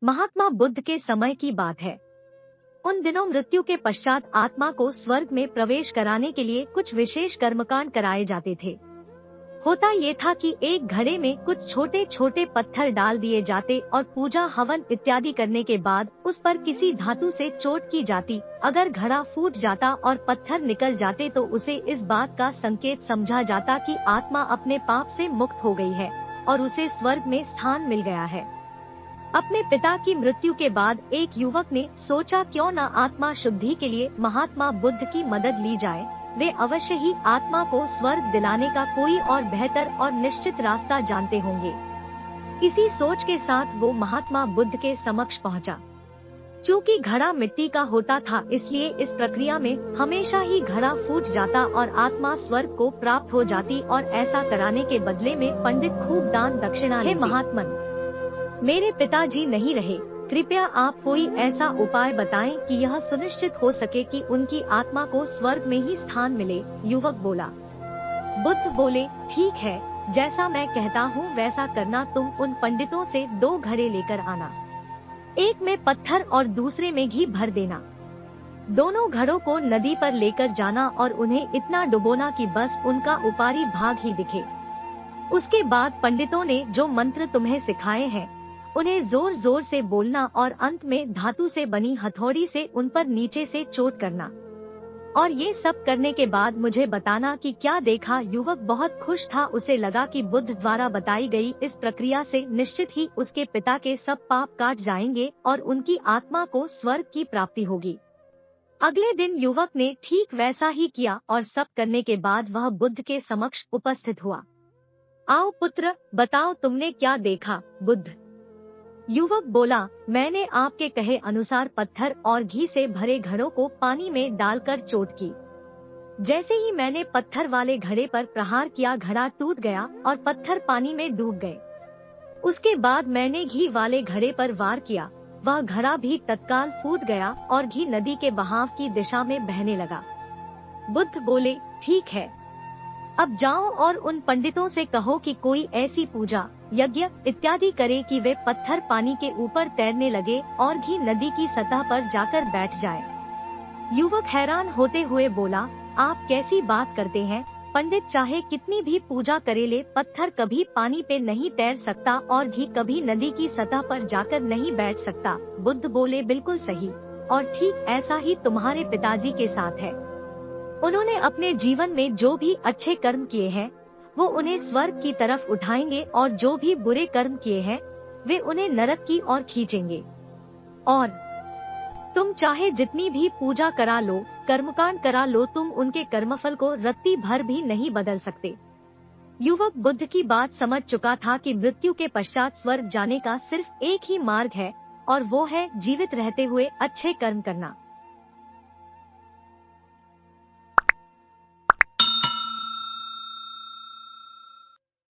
महात्मा बुद्ध के समय की बात है। उन दिनों मृत्यु के पश्चात आत्मा को स्वर्ग में प्रवेश कराने के लिए कुछ विशेष कर्मकांड कराए जाते थे। होता ये था कि एक घड़े में कुछ छोटे छोटे पत्थर डाल दिए जाते और पूजा हवन इत्यादि करने के बाद उस पर किसी धातु से चोट की जाती। अगर घड़ा फूट जाता और पत्थर निकल जाते तो उसे इस बात का संकेत समझा जाता कि आत्मा अपने पाप से मुक्त हो गई है और उसे स्वर्ग में स्थान मिल गया है। अपने पिता की मृत्यु के बाद एक युवक ने सोचा क्यों न आत्मा शुद्धि के लिए महात्मा बुद्ध की मदद ली जाए। वे अवश्य ही आत्मा को स्वर्ग दिलाने का कोई और बेहतर और निश्चित रास्ता जानते होंगे। इसी सोच के साथ वो महात्मा बुद्ध के समक्ष पहुंचा। चूँकि घड़ा मिट्टी का होता था इसलिए इस प्रक्रिया में हमेशा ही घड़ा फूट जाता और आत्मा स्वर्ग को प्राप्त हो जाती और ऐसा कराने के बदले में पंडित खूब दान दक्षिणा लेते। महात्मन, मेरे पिताजी नहीं रहे, कृपया आप कोई ऐसा उपाय बताएं कि यह सुनिश्चित हो सके कि उनकी आत्मा को स्वर्ग में ही स्थान मिले। युवक बोला। बुद्ध बोले, ठीक है, जैसा मैं कहता हूँ वैसा करना। तुम उन पंडितों से 2 घड़े लेकर आना, एक में पत्थर और दूसरे में घी भर देना। दोनों घड़ों को नदी पर लेकर जाना और उन्हें इतना डुबोना कि बस उनका ऊपरी भाग ही दिखे। उसके बाद पंडितों ने जो मंत्र तुम्हें सिखाए हैं उन्हें जोर जोर से बोलना और अंत में धातु से बनी हथौड़ी से उन पर नीचे से चोट करना। और ये सब करने के बाद मुझे बताना कि क्या देखा। युवक बहुत खुश था। उसे लगा कि बुद्ध द्वारा बताई गई इस प्रक्रिया से निश्चित ही उसके पिता के सब पाप काट जाएंगे और उनकी आत्मा को स्वर्ग की प्राप्ति होगी। अगले दिन युवक ने ठीक वैसा ही किया और सब करने के बाद वह बुद्ध के समक्ष उपस्थित हुआ। आओ पुत्र, बताओ तुमने क्या देखा। बुद्ध। युवक बोला, मैंने आपके कहे अनुसार पत्थर और घी से भरे घड़ों को पानी में डालकर चोट की। जैसे ही मैंने पत्थर वाले घड़े पर प्रहार किया घड़ा टूट गया और पत्थर पानी में डूब गए। उसके बाद मैंने घी वाले घड़े पर वार किया, वह घड़ा भी तत्काल फूट गया और घी नदी के बहाव की दिशा में बहने लगा। बुद्ध बोले, ठीक है, अब जाओ और उन पंडितों से कहो कि कोई ऐसी पूजा यज्ञ इत्यादि करे कि वे पत्थर पानी के ऊपर तैरने लगे और घी नदी की सतह पर जाकर बैठ जाए। युवक हैरान होते हुए बोला, आप कैसी बात करते हैं? पंडित चाहे कितनी भी पूजा करे ले, पत्थर कभी पानी पे नहीं तैर सकता और घी कभी नदी की सतह पर जाकर नहीं बैठ सकता। बुद्ध बोले, बिल्कुल सही, और ठीक ऐसा ही तुम्हारे पिताजी के साथ है। उन्होंने अपने जीवन में जो भी अच्छे कर्म किए हैं वो उन्हें स्वर्ग की तरफ उठाएंगे और जो भी बुरे कर्म किए हैं वे उन्हें नरक की ओर खींचेंगे। और तुम चाहे जितनी भी पूजा करा लो, कर्मकांड करा लो, तुम उनके कर्मफल को रत्ती भर भी नहीं बदल सकते। युवक बुद्ध की बात समझ चुका था कि मृत्यु के पश्चात स्वर्ग जाने का सिर्फ एक ही मार्ग है और वो है जीवित रहते हुए अच्छे कर्म करना।